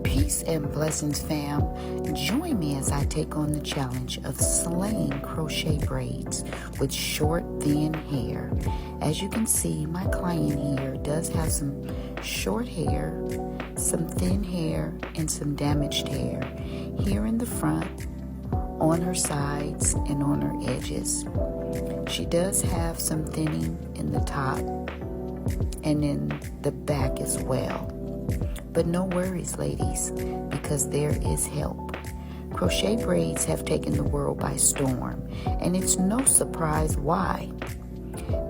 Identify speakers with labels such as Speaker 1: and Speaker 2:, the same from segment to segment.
Speaker 1: Peace and blessings, fam. Join me as I take on the challenge of slaying crochet braids with short, thin hair. As you can see, my client here does have some short hair, some thin hair, and some damaged hair here in the front, on her sides, and on her edges. She does have some thinning in the top and in the back as well. But no worries, ladies, because there is help. Crochet braids have taken the world by storm, and it's no surprise why.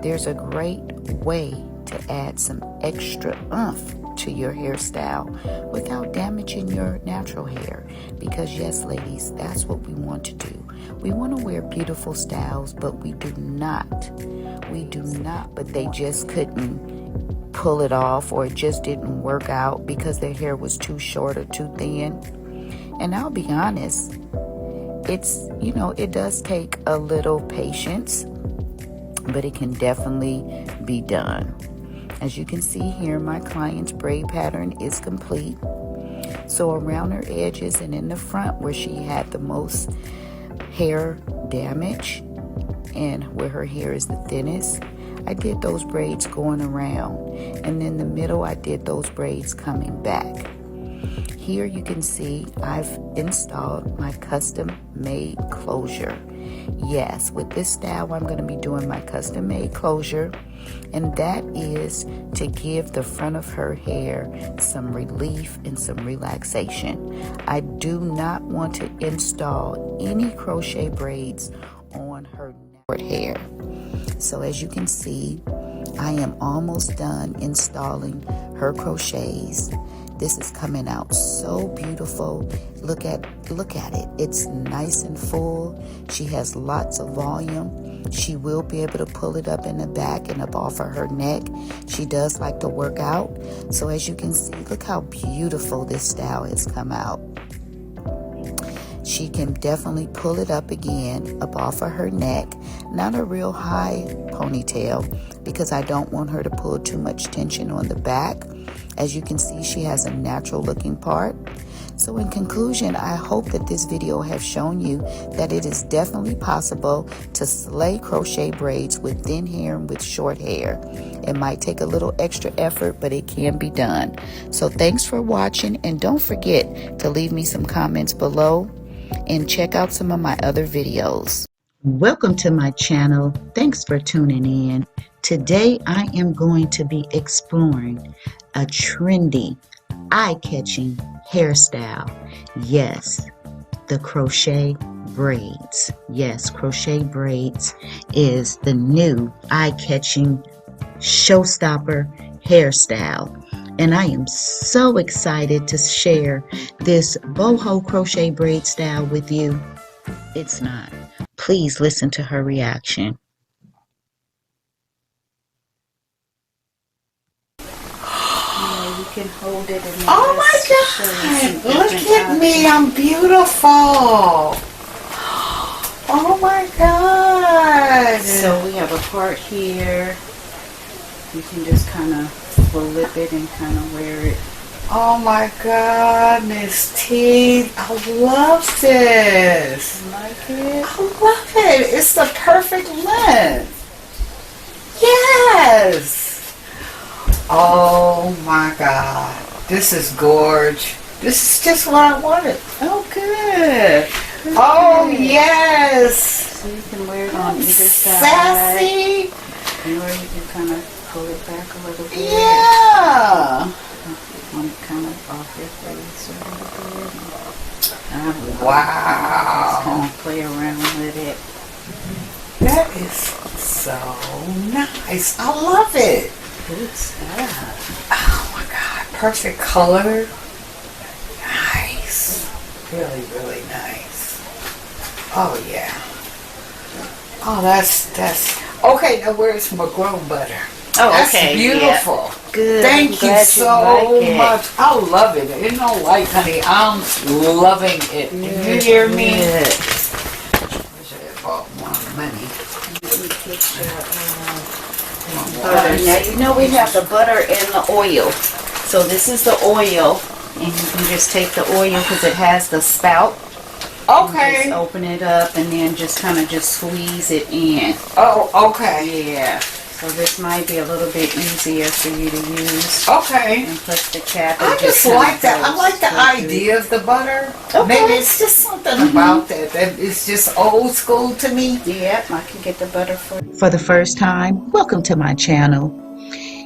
Speaker 1: There's a great way to add some extra oomph to your hairstyle without damaging your natural hair. Because yes, ladies, that's what we want to do. We want to wear beautiful styles, but we do not, but they just couldn't pull it off, or it just didn't work out because their hair was too short or too thin. And I'll be honest, it does take a little patience, but it can definitely be done. As you can see here, my client's braid pattern is complete. So around her edges and in the front where she had the most hair damage and where her hair is the thinnest, I did those braids going around, and in the middle I did those braids coming back. Here you can see I've installed my custom made closure. Yes, with this style I'm going to be doing my custom made closure, and that is to give the front of her hair some relief and some relaxation. I do not want to install any crochet braids on her short hair. So as you can see, I am almost done installing her crochets. This is coming out so beautiful. Look at it. It's nice and full. She has lots of volume. She will be able to pull it up in the back and up off of her neck. She does like to work out. So as you can see, look how beautiful this style has come out. She can definitely pull it up again, up off of her neck. Not a real high ponytail because I don't want her to pull too much tension on the back. As you can see, she has a natural looking part. So in conclusion, I hope that this video has shown you that it is definitely possible to slay crochet braids with thin hair and with short hair. It might take a little extra effort, but it can be done. So thanks for watching, and don't forget to leave me some comments below and check out some of my other videos. Welcome to my channel. Thanks for tuning in. Today I am going to be exploring a trendy, eye-catching hairstyle. Yes, the crochet braids. Yes, crochet braids is the new eye-catching showstopper hairstyle. And I am so excited to share this boho crochet braid style with you. It's not. Please listen to her reaction.
Speaker 2: You can hold it. And
Speaker 1: oh my God! Look at me. I'm beautiful. Oh my God!
Speaker 2: So we have a part here. You can just kind of flip it and kind of wear it.
Speaker 1: Oh my God, Miss T, I love this.
Speaker 2: You like it?
Speaker 1: I love it. It's the perfect length. Yes. Oh my God, this is gorgeous. This is just what I wanted. Oh, good. Oh yes.
Speaker 2: So you can wear it on either side.
Speaker 1: Sassy.
Speaker 2: Or you can kind of pull it back a little bit.
Speaker 1: Yeah.
Speaker 2: Want it kind of off your face a little bit.
Speaker 1: Wow.
Speaker 2: Just kind of play around with it.
Speaker 1: That is so nice. I love it.
Speaker 2: Good stuff.
Speaker 1: Oh my God. Perfect color. Nice. Really, really nice. Oh yeah. Oh, that's okay. Now where's my grown butter?
Speaker 2: Oh,
Speaker 1: that's
Speaker 2: okay.
Speaker 1: Beautiful.
Speaker 2: Yeah. Good.
Speaker 1: Thank you so much. I love it. You know, like, honey, I'm loving it. You hear me?
Speaker 2: Good.
Speaker 1: I should have bought more money.
Speaker 2: Let me get your butter. Now you know we have the butter and the oil. So this is the oil. And you can just take the oil because it has the spout.
Speaker 3: Okay.
Speaker 2: Just open it up and then just kind of just squeeze it in.
Speaker 3: Oh, okay.
Speaker 2: Yeah. So this might be a little bit easier for you to use.
Speaker 3: Okay.
Speaker 2: And put the cap.
Speaker 3: I just like that. I like the idea of the butter.
Speaker 2: Okay.
Speaker 3: Maybe it's just something about that it's just old school to me.
Speaker 2: Yep, I can get the butter for you.
Speaker 1: For the first time, welcome to my channel.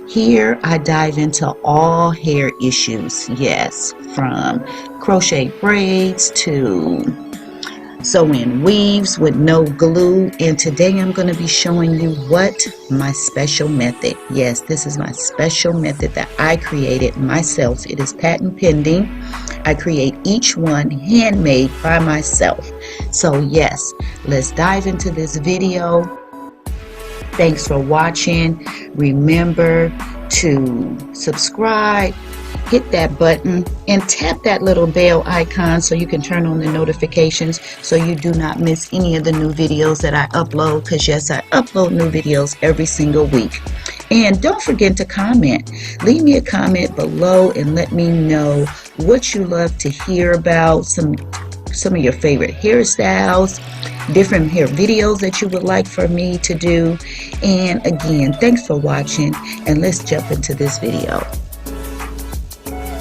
Speaker 1: Here I dive into all hair issues, yes, from crochet braids to sewing weaves with no glue, and today I'm going to be showing you what my special method. Yes, this is my special method that I created myself. It is patent pending. I create each one handmade by myself. So yes, let's dive into this video. Thanks for watching. Remember to subscribe, hit that button, and tap that little bell icon so you can turn on the notifications so you do not miss any of the new videos that I upload, because yes, I upload new videos every single week. And don't forget to comment. Leave me a comment below and let me know what you love to hear about, some of your favorite hairstyles, different hair videos that you would like for me to do. And again, thanks for watching, and let's jump into this video.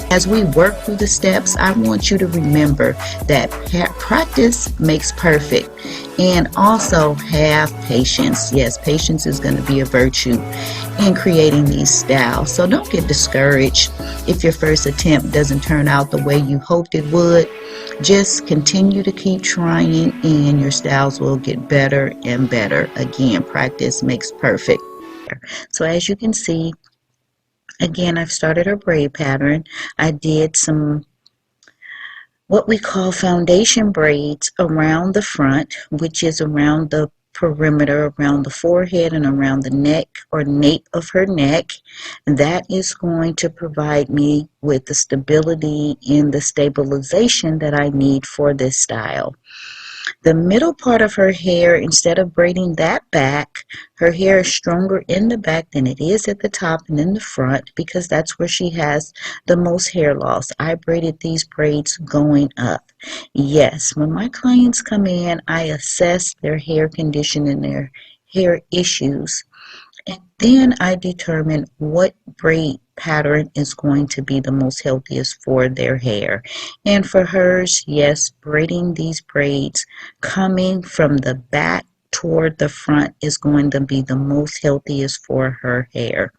Speaker 1: As we work through the steps, I want you to remember that practice makes perfect, and also have patience. Yes, patience is going to be a virtue in creating these styles. So don't get discouraged if your first attempt doesn't turn out the way you hoped it would. Just continue to keep trying and your styles will get better and better. Again, practice makes perfect. So as you can see, again, I've started a braid pattern. I did some what we call foundation braids around the front, which is around the perimeter, around the forehead and around the neck or nape of her neck. And that is going to provide me with the stability and the stabilization that I need for this style. The middle part of her hair, instead of braiding that back, her hair is stronger in the back than it is at the top and in the front, because that's where she has the most hair loss. I braided these braids going up. Yes, when my clients come in, I assess their hair condition and their hair issues, and then I determine what braid pattern is going to be the most healthiest for their hair. And for hers, yes, braiding these braids coming from the back toward the front is going to be the most healthiest for her hair.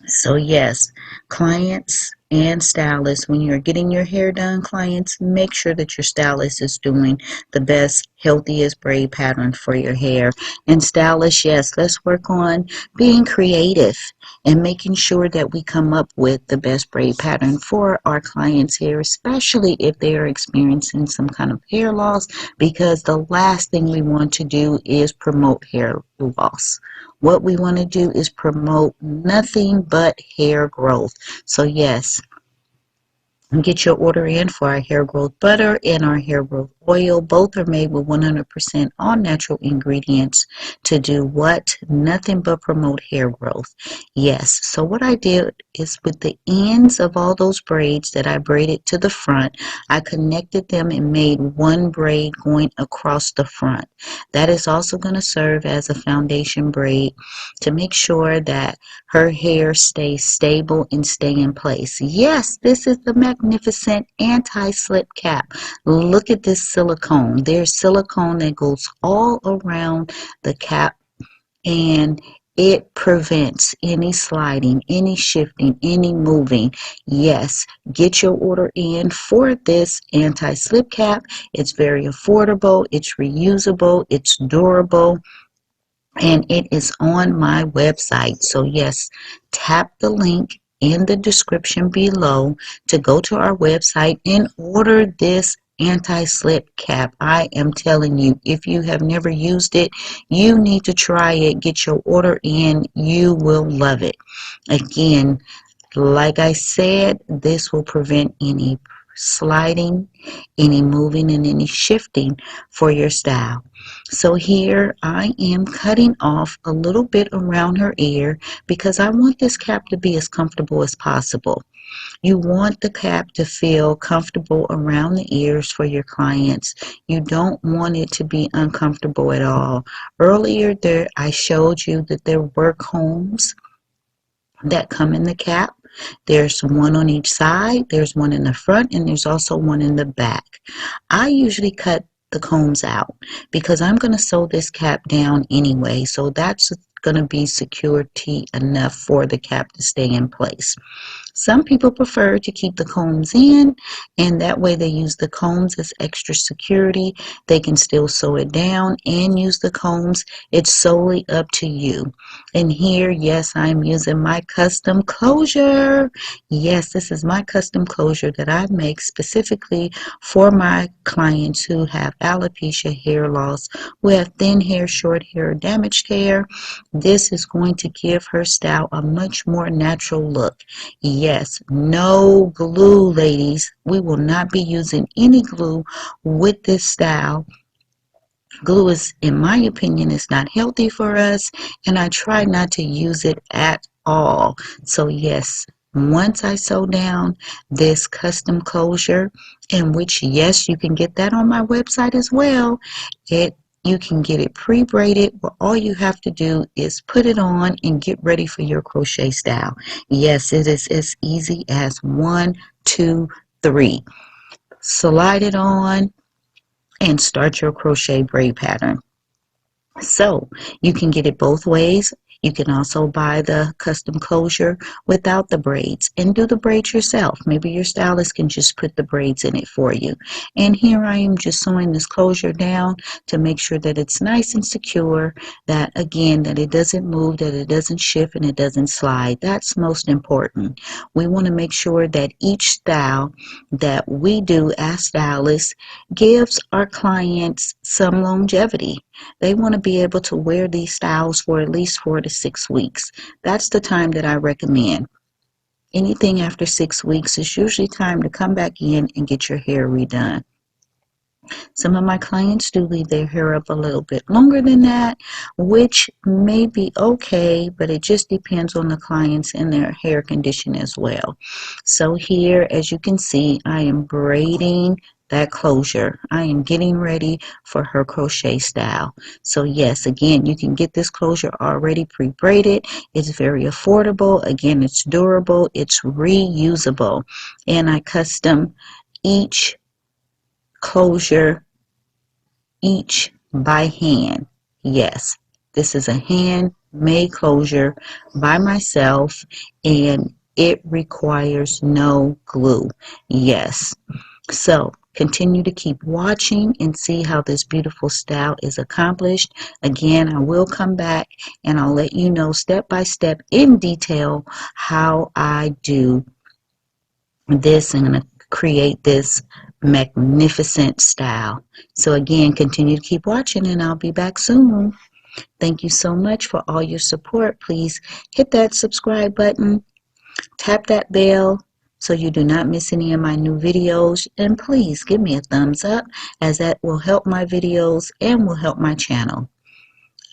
Speaker 1: So yes, clients and stylists, when you're getting your hair done, clients, make sure that your stylist is doing the best, healthiest braid pattern for your hair. And stylists, yes, let's work on being creative and making sure that we come up with the best braid pattern for our clients' hair, especially if they are experiencing some kind of hair loss, because the last thing we want to do is promote hair loss. What we want to do is promote nothing but hair growth. So yes, get your order in for our hair growth butter and our hair growth oil. Both are made with 100% all natural ingredients to do what? Nothing but promote hair growth. Yes, so what I did is with the ends of all those braids that I braided to the front, I connected them and made one braid going across the front. That is also going to serve as a foundation braid to make sure that her hair stays stable and stay in place. Yes, this is the magnificent anti-slip cap. Look at this silicone. There's silicone that goes all around the cap, and it prevents any sliding, any shifting, any moving. Yes, get your order in for this anti-slip cap. It's very affordable, it's reusable, it's durable, and it is on my website. So yes, tap the link in the description below to go to our website and order this anti-slip cap. I am telling you, if you have never used it, you need to try it. Get your order in. You will love it. Again, like I said, this will prevent any sliding, any moving, and any shifting for your style. So here I am cutting off a little bit around her ear because I want this cap to be as comfortable as possible. You want the cap to feel comfortable around the ears for your clients. You don't want it to be uncomfortable at all. Earlier there, I showed you that there were combs that come in the cap. There's one on each side, there's one in the front, and there's also one in the back. I usually cut the combs out because I'm going to sew this cap down anyway, so that's going to be security enough for the cap to stay in place. Some people prefer to keep the combs in, and that way they use the combs as extra security. They can still sew it down and use the combs. It's solely up to you. And here, yes, I'm using my custom closure. Yes, this is my custom closure that I make specifically for my clients who have alopecia, hair loss, who have thin hair, short hair, damaged hair. This is going to give her style a much more natural look. Yes, no glue, ladies. We will not be using any glue with this style. Glue is, in my opinion, is not healthy for us, and I try not to use it at all. So yes, once I sew down this custom closure, in which, yes, you can get that on my website as well. You can get it pre-braided, where all you have to do is put it on and get ready for your crochet style. Yes, it is as easy as 1, 2, 3. Slide it on and start your crochet braid pattern. So you can get it both ways. You can also buy the custom closure without the braids and do the braids yourself. Maybe your stylist can just put the braids in it for you. And here I am just sewing this closure down to make sure that it's nice and secure, that again, that it doesn't move, that it doesn't shift, and it doesn't slide. That's most important. We want to make sure that each style that we do as stylists gives our clients some longevity. They want to be able to wear these styles for at least 4 to 6 weeks. That's the time that I recommend. Anything after 6 weeks is usually time to come back in and get your hair redone. Some of my clients do leave their hair up a little bit longer than that, which may be okay, but it just depends on the clients and their hair condition as well. So here, as you can see, I am braiding that closure. I am getting ready for her crochet style. So yes, again, you can get this closure already pre-braided. It's very affordable. Again, it's durable. It's reusable. And I custom each closure each by hand. Yes, this is a handmade closure by myself, and it requires no glue. Yes, so continue to keep watching and see how this beautiful style is accomplished. Again, I will come back and I'll let you know step by step in detail how I do this and create this magnificent style. So again, continue to keep watching and I'll be back soon. Thank you so much for all your support. Please hit that subscribe button, tap that bell so you do not miss any of my new videos, and please give me a thumbs up, as that will help my videos and will help my channel.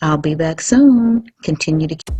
Speaker 1: I'll be back soon. Continue to keep.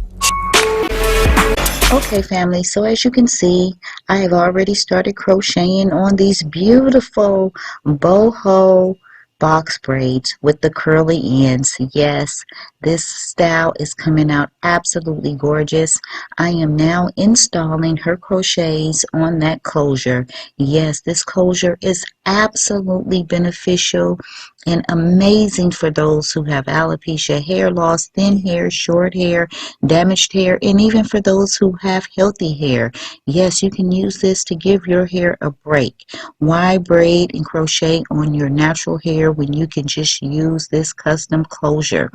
Speaker 1: Okay, family, so as you can see, I have already started crocheting on these beautiful boho box braids with the curly ends. Yes, this style is coming out absolutely gorgeous. I am now installing her crochets on that closure. Yes, this closure is absolutely beneficial and amazing for those who have alopecia, hair loss, thin hair, short hair, damaged hair, and even for those who have healthy hair. Yes, you can use this to give your hair a break. Why braid and crochet on your natural hair when you can just use this custom closure?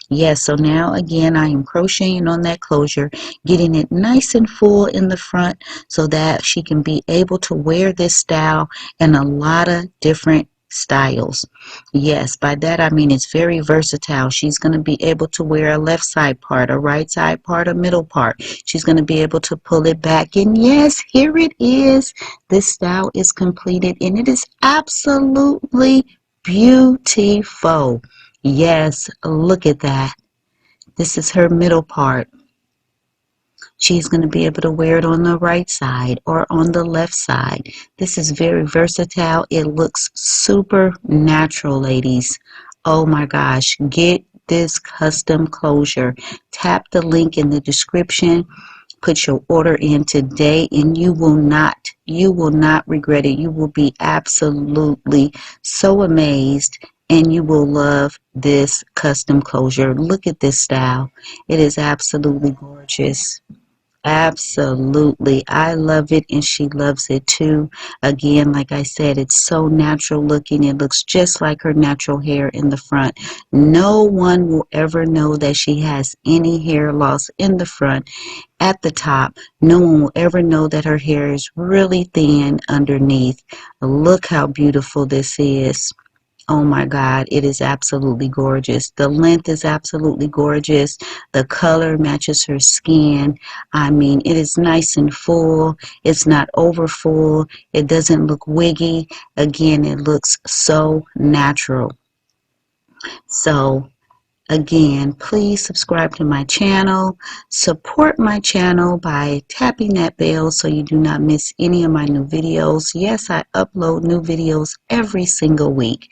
Speaker 1: Yes, so now again I am crocheting on that closure, getting it nice and full in the front so that she can be able to wear this style in a lot of different styles. Yes, by that I mean it's very versatile. She's going to be able to wear a left side part, a right side part, a middle part. She's going to be able to pull it back, and yes, here it is. This style is completed and it is absolutely beautiful. Yes, look at that. This is her middle part. She's going to be able to wear it on the right side or on the left side. This is very versatile. It looks super natural, ladies. Oh my gosh, get this custom closure. Tap the link in the description. Put your order in today and you will not regret it. You will be absolutely so amazed and you will love this custom closure. Look at this style. It is absolutely gorgeous. Absolutely. I love it and she loves it too. Again, like I said, it's so natural looking. It looks just like her natural hair in the front. No one will ever know that she has any hair loss in the front. At the top, no one will ever know that her hair is really thin underneath. Look how beautiful this is. Oh my God, it is absolutely gorgeous. The length is absolutely gorgeous. The color matches her skin. I mean, it is nice and full. It's not over full. It doesn't look wiggy. Again, it looks so natural. So, again, please subscribe to my channel. Support my channel by tapping that bell so you do not miss any of my new videos. Yes, I upload new videos every single week.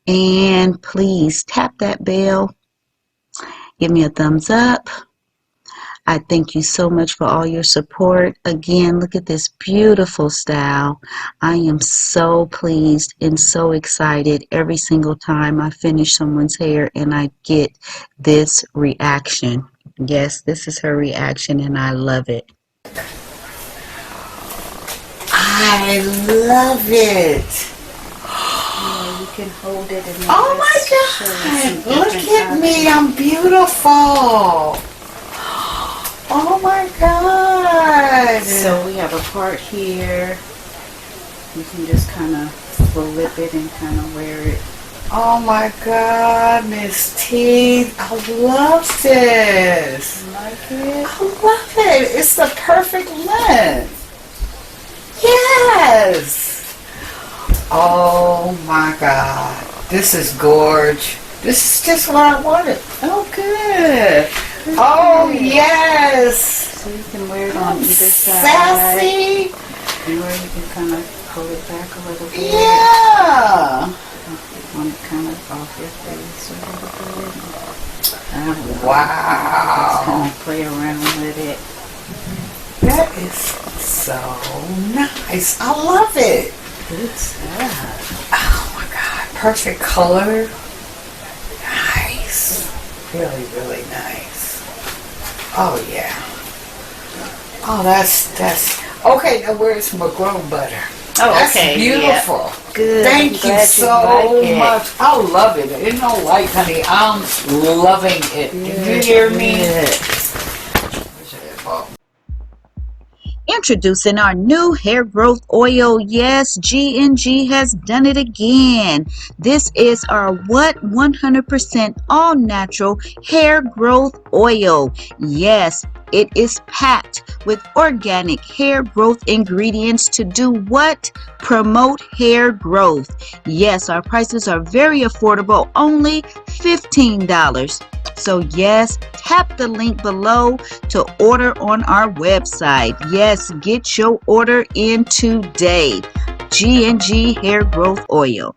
Speaker 1: And please tap that bell. Give me a thumbs up. I thank you so much for all your support. Again, look at this beautiful style. I am so pleased and so excited every single time I finish someone's hair and I get this reaction. Yes, this is her reaction and I love it.
Speaker 3: I love it.
Speaker 2: Yeah, you can hold it and
Speaker 3: Oh my God! Look at me, I'm beautiful. Oh my God!
Speaker 2: So we have a part here. You can just kind of flip it and kind of wear it.
Speaker 3: Oh my God, Miss T, I love this.
Speaker 2: You like it?
Speaker 3: I love it. It's the perfect length. Yes. Oh my God, this is gorge. This is just what I wanted. Oh good. Oh yes.
Speaker 2: So you can wear it on either side.
Speaker 3: Sassy.
Speaker 2: Or you can kind of pull it back a little bit.
Speaker 3: Yeah.
Speaker 2: Want it kind of off your face a little bit.
Speaker 3: Wow.
Speaker 2: Just kind of play around with it.
Speaker 3: That is so nice. I love it.
Speaker 2: Good stuff.
Speaker 3: Oh my God. Perfect color. Nice. Really, really nice. Oh yeah. Oh, that's okay. Now where's my grow butter?
Speaker 2: Oh,
Speaker 3: that's
Speaker 2: okay.
Speaker 3: beautiful.
Speaker 2: Yeah. Good.
Speaker 3: Thank
Speaker 2: I'm
Speaker 3: you
Speaker 2: glad
Speaker 3: so
Speaker 2: like
Speaker 3: much. I love it. You know, like, honey, I'm loving it. You hear me?
Speaker 1: Introducing our new hair growth oil. Yes, G&G has done it again. This is our 100% all natural hair growth oil. Yes, it is packed with organic hair growth ingredients to do what? Promote hair growth. Yes, our prices are very affordable, only $15. So yes, tap the link below to order on our website. Yes, get your order in today. G&G Hair Growth Oil.